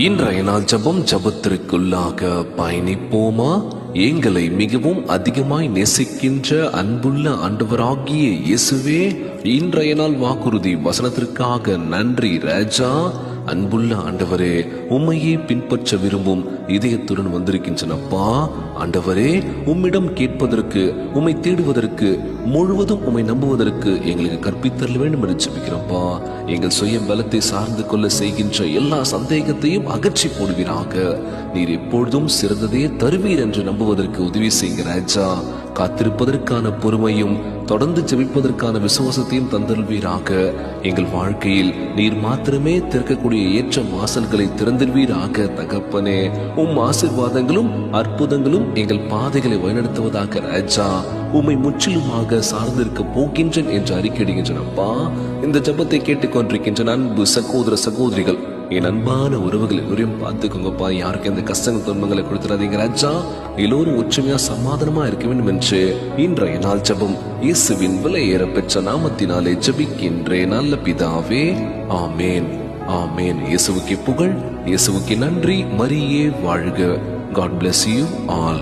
இன்றைய நாள் ஜபத்திற்குள்ளாக பயணிப்போமா? எங்களை மிகவும் அதிகமாய் நேசிக்கின்ற அன்புள்ள ஆண்டவராகிய இயேசுவே, இன்றைய நாள் வாக்குறுதி வசனத்திற்காக நன்றி ராஜா. அன்புள்ள ஆண்டவரே, உம்மையே பின்பற்ற விரும்பும் இதயத்துடன் வந்திருக்கின்றனப்பா. ஆண்டவரே, உம்மிடம் கேட்பதற்கு, உம்மை தேடுவதற்கு, முழுவதும் உம்மை நம்புவதற்கு எங்களுக்கு கற்பித்தல் வேண்டும் என்று ஜெபிக்கிறோம்ப்பா. எங்கள் சுய பலத்தை சார்ந்து கொள்ள செய்கின்ற எல்லா சந்தேகத்தையும் அகற்றி போடுவீராக. நீர் எப்பொழுதும் சிறந்ததே தருவீர் என்று நம்புவதற்கு உதவி செய்கிற ராஜா. காத்திருப்பதற்கான பொறுமையும் தொடர்ந்து ஜெபிப்பதற்கான விசுவாசத்தையும் தந்தல்வீராக. எங்கள் வாழ்க்கையில் நீர் மாத்திரமே திறக்கக்கூடிய ஏற்ற வாசல்களை திறந்திருவீராக. தகப்பனே, உம் ஆசீர்வாதங்களும் அற்புதங்களும் எங்கள் பாதைகளை வழிநடத்துவதாக ராஜா. உம்மை முற்றிலுமாக சார்ந்திருக்க போகின்றேன் என்று அறிக்கையிடுகின்றனப்பா. இந்த ஜபத்தை கேட்டுக்கொண்டிருக்கின்ற அன்பு சகோதர சகோதரிகள், என் அன்பான உறவுகள் எல்லோரையும் பார்த்துக்கோங்கப்பா. யாருக்கு எந்த கஷ்டங்கள் துன்பங்களை கொடுத்துடாதீங்க ராஜா. எல்லோரும் ஒற்றுமையா சமாதானமா இருக்க வேண்டும் என்று இன்றைய நாள் ஜபம் இயேசுவின் விலையேற பெற்ற நாமத்தினாலே ஜபிக்கின்றேன் நல்ல பிதாவே, ஆமேன், ஆமேன். இயேசுவுக்கு புகழ், இயேசுவுக்கு நன்றி. மரியே வாழ்க. God bless you all.